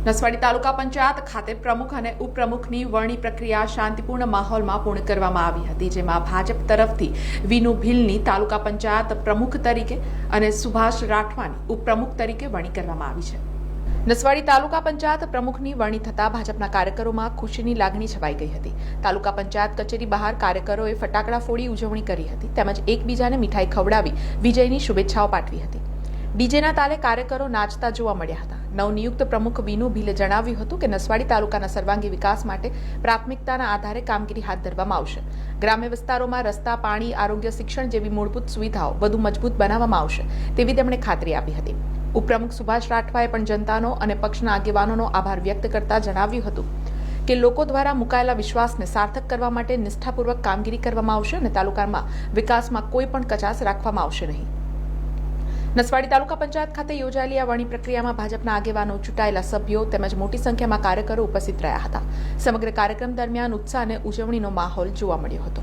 નસવાડી તાલુકા પંચાયત ખાતે પ્રમુખ અને ઉપપ્રમુખની વરણી પ્રક્રિયા શાંતિપૂર્ણ માહોલમાં પૂર્ણ કરવામાં આવી હતી, જેમાં ભાજપ તરફથી વિનુ ભીલની તાલુકા પંચાયત પ્રમુખ તરીકે અને સુભાષ રાઠવાની ઉપપ્રમુખ તરીકે વરણી કરવામાં આવી છે। નસવાડી તાલુકા પંચાયત પ્રમુખની વરણી થતા ભાજપના કાર્યકરોમાં ખુશીની લાગણી છવાઈ ગઈ હતી। તાલુકા પંચાયત કચેરી બહાર કાર્યકરોએ ફટાકડા ફોડી ઉજવણી કરી હતી, તેમજ એકબીજાને મીઠાઈ ખવડાવી વિજયની શુભેચ્છાઓ પાઠવી હતી। ડીજેના તાલે કાર્યકરો નાચતા જોવા મળ્યા હતા। નવનિયુક્ત પ્રમુખ વિનુ ભીલે જણાવ્યું હતું કે નસવાડી તાલુકાના સર્વાંગી વિકાસ માટે પ્રાથમિકતાના આધારે કામગીરી હાથ ધરવામાં આવશે। ગ્રામ્ય વિસ્તારોમાં રસ્તા, પાણી, આરોગ્ય, શિક્ષણ જેવી મૂળભૂત સુવિધાઓ વધુ મજબૂત બનાવવામાં આવશે તેવી તેમણે ખાતરી આપી હતી। ઉપપ્રમુખ સુભાષ રાઠવાએ પણ જનતાનો અને પક્ષના આગેવાનોનો આભાર વ્યક્ત કરતા જણાવ્યું હતું કે લોકો દ્વારા મુકાયેલા વિશ્વાસને સાર્થક કરવા માટે નિષ્ઠાપૂર્વક કામગીરી કરવામાં આવશે અને તાલુકામાં વિકાસમાં કોઈ પણ કચાશ રાખવામાં આવશે નહીં। નસવાડી તાલુકા પંચાયત ખાતે યોજાયેલી આ વરણી પ્રક્રિયામાં ભાજપના આગેવાનો, ચૂંટાયેલા સભ્યો તેમજ મોટી સંખ્યામાં કાર્યકરો ઉપસ્થિત રહ્યા હતા। સમગ્ર કાર્યક્રમ દરમિયાન ઉત્સાહ અને ઉજવણીનો માહોલ જોવા મળ્યો હતો।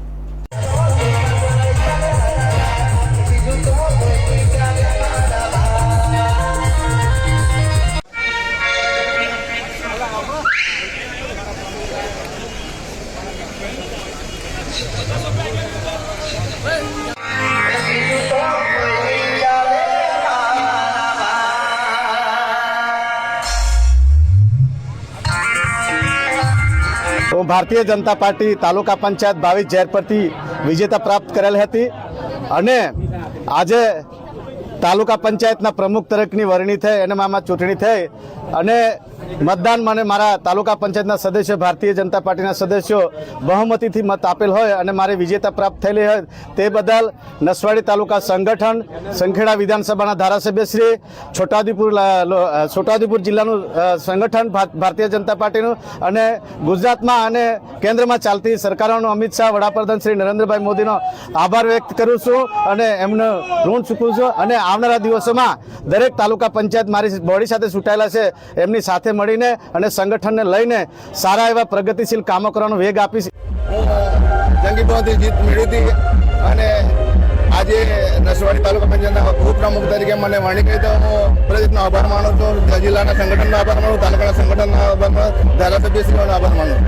હું ભારતીય જનતા પાર્ટી તાલુકા પંચાયત 22 ઝેર પરથી વિજેતા પ્રાપ્ત કરેલ હતી અને આજે તાલુકા પંચાયતના પ્રમુખ તરીકેની વરણી થઈ અને મામાં ચૂંટણી થઈ અને મતદાન મને મારા તાલુકા પંચાયતના સદસ્યો, ભારતીય જનતા પાર્ટીના સદસ્યો બહુમતીથી મત આપેલ હોય અને મારે વિજેતા પ્રાપ્ત થયેલી હોય તે બદલ નસવાડી તાલુકા સંગઠન, સંખેડા વિધાનસભાના ધારાસભ્ય શ્રી, છોટાઉદેપુર જિલ્લાનું સંગઠન ભારતીય જનતા પાર્ટીનું અને ગુજરાતમાં અને કેન્દ્રમાં ચાલતી સરકારોનો અમિત શાહ, વડાપ્રધાન શ્રી નરેન્દ્રભાઈ મોદીનો આભાર વ્યક્ત કરું છું અને એમનું ઋણ ચૂકવું છું અને આવનારા દિવસોમાં દરેક તાલુકા પંચાયત મારી બોડી સાથે ચૂંટાયેલા છે એમની સાથે મળીને અને સંગઠનને લઈને સારા એવા પ્રગતિશીલ કામો કરવાનો વેગ આપીશ। જંગી બહુમતી જીત મેળવી હતી અને આજે નસવાડી તાલુકા પંચાયતના ઉપપ્રમુખ તરીકે મને વરણી કરી તો હું પ્રદેશનો આભાર માનું છું, જિલ્લાના સંગઠનનો આભાર માનું, તાલુકાના સંગઠનનો આભાર માનું, ધારાસભ્યશ્રીનો આભાર માનું।